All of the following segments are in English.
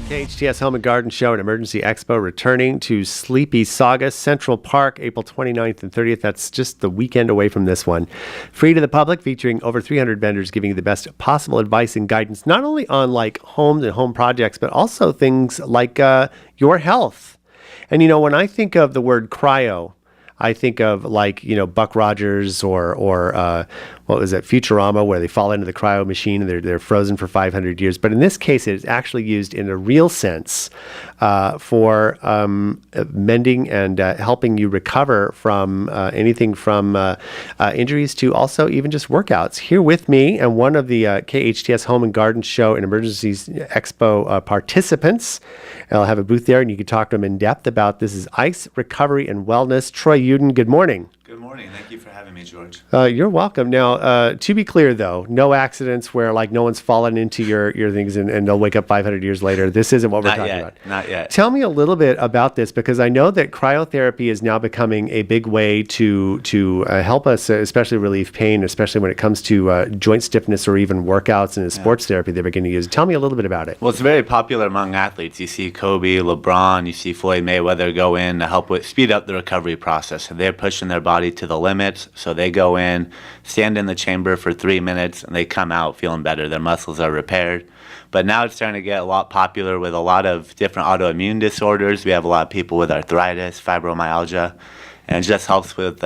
KHTS Home and Garden Show and Emergency Expo returning to Sleepy Saga Central Park, April 29th and 30th. That's just the weekend away from this one. Free to the public, featuring over 300 vendors giving you the best possible advice and guidance, not only on like homes and home projects, but also things like your health. And, when I think of the word cryo, I think of like, Buck Rogers or what was it, Futurama, where they fall into the cryo machine and they're frozen for 500 years. But in this case, it's actually used in a real sense for mending and helping you recover from anything from injuries to also even just workouts. Here with me and one of the KHTS Home and Garden Show and Emergencies Expo participants. I'll have a booth there and you can talk to them in depth about this is Ice Recovery and Wellness. Troy Yudin, good morning. Good morning. Thank you for having me, George. You're welcome. Now, to be clear, though, no accidents where like no one's fallen into your things and they'll wake up 500 years later. This isn't what we're talking about. Not yet. Tell me a little bit about this, because I know that cryotherapy is now becoming a big way to help us, especially relieve pain, especially when it comes to joint stiffness or even workouts and sports therapy they're beginning to use. Tell me a little bit about it. Well, it's very popular among athletes. You see Kobe, LeBron, you see Floyd Mayweather go in to help speed up the recovery process. And they're pushing their body to the limits, so they go in, stand in the chamber for 3 minutes, and they come out feeling better. Their muscles are repaired. But now it's starting to get a lot popular with a lot of different autoimmune disorders. We have a lot of people with arthritis, fibromyalgia, and it just helps with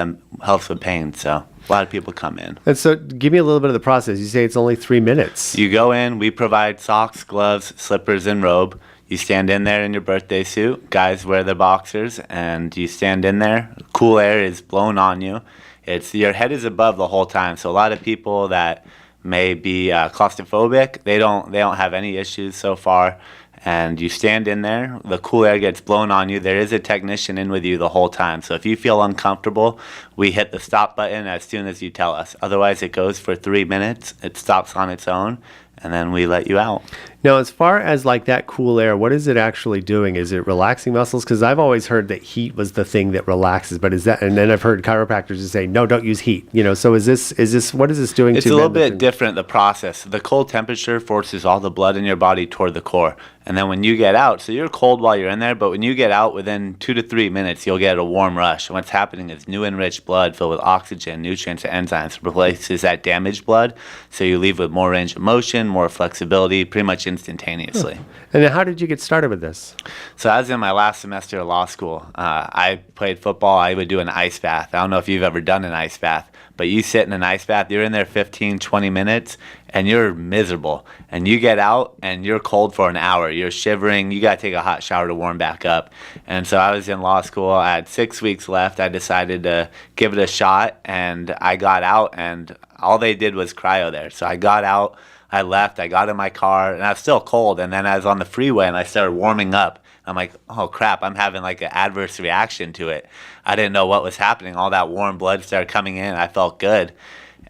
pain. So a lot of people come in. And so give me a little bit of the process. You say it's only 3 minutes. You go in, we provide socks, gloves, slippers, and robe. You stand in there in your birthday suit. Guys wear their boxers, and you stand in there. Cool air is blown on you. Your head is above the whole time. So a lot of people that may be claustrophobic, they don't have any issues so far. And you stand in there. The cool air gets blown on you. There is a technician in with you the whole time. So if you feel uncomfortable, we hit the stop button as soon as you tell us. Otherwise, it goes for 3 minutes. It stops on its own, and then we let you out. Now, as far as like that cool air, what is it actually doing? Is it relaxing muscles? Because I've always heard that heat was the thing that relaxes, but is that? And then I've heard chiropractors say, no, don't use heat. So is this? What is this doing? It's a little bit different. The process, the cold temperature forces all the blood in your body toward the core, and then when you get out, so you're cold while you're in there, but when you get out, within 2 to 3 minutes, you'll get a warm rush. And what's happening is new enriched blood filled with oxygen, nutrients, and enzymes replaces that damaged blood, so you leave with more range of motion, more flexibility, pretty much instantaneously. And how did you get started with this? So I was in my last semester of law school. I played football. I would do an ice bath. I don't know if you've ever done an ice bath, but you sit in an ice bath, you're in there 15, 20 minutes, and you're miserable. And you get out, and you're cold for an hour. You're shivering. You got to take a hot shower to warm back up. And so I was in law school. I had 6 weeks left. I decided to give it a shot, and I got out, and all they did was cryo there. So I got out. I left, I got in my car, and I was still cold, and then I was on the freeway, and I started warming up. I'm like, oh, crap, I'm having like an adverse reaction to it. I didn't know what was happening. All that warm blood started coming in. I felt good,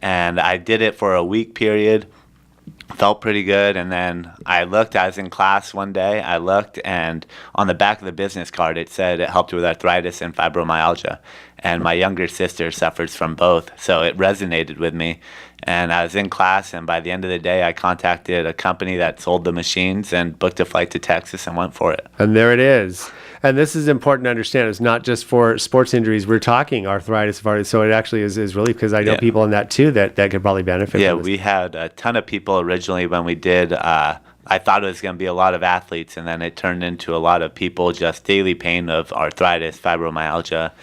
and I did it for a week period. Felt pretty good, and then I was in class one day, I looked, and on the back of the business card it said it helped with arthritis and fibromyalgia, and my younger sister suffers from both, so it resonated with me. And I was in class, and by the end of the day I contacted a company that sold the machines and booked a flight to Texas and went for it. And there it is. And this is important to understand. It's not just for sports injuries. We're talking arthritis, so it actually is relief, because I know people in that too that could probably benefit from this. We had a ton of people originally when we did. I thought it was going to be a lot of athletes, and then it turned into a lot of people just daily pain of arthritis, fibromyalgia,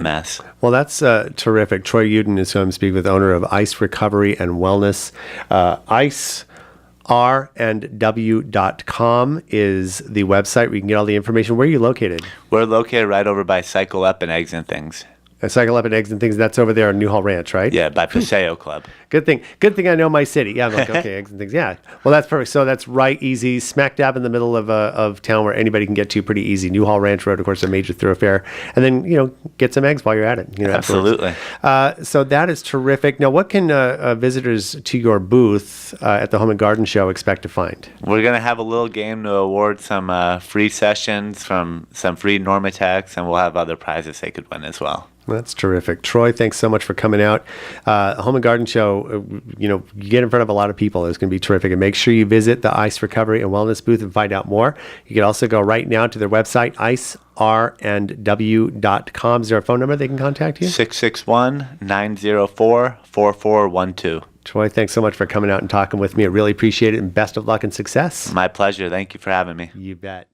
MS. Well, that's terrific. Troy Yudin is who I'm speaking with, owner of Ice Recovery and Wellness. IceRandW.com is the website where you can get all the information. Where are you located? We're located right over by Cycle Up and Eggs and Things. Cycle Up and Eggs and Things, that's over there on Newhall Ranch, right? Yeah, by Paseo Club. Good thing I know my city. Yeah, I'm like, okay, Eggs and Things. Yeah. Well, that's perfect. So that's right, easy, smack dab in the middle of town where anybody can get to pretty easy. Newhall Ranch Road, of course, a major thoroughfare. And then, get some eggs while you're at it. Absolutely. So that is terrific. Now, what can visitors to your booth at the Home and Garden Show expect to find? We're going to have a little game to award some free sessions from some free NormaTecs, and we'll have other prizes they could win as well. That's terrific. Troy, thanks so much for coming out. Home and Garden Show, you get in front of a lot of people. It's going to be terrific. And make sure you visit the Ice Recovery and Wellness booth and find out more. You can also go right now to their website, icerandw.com. Is there a phone number they can contact you? 661-904-4412. Troy, thanks so much for coming out and talking with me. I really appreciate it, and best of luck and success. My pleasure. Thank you for having me. You bet.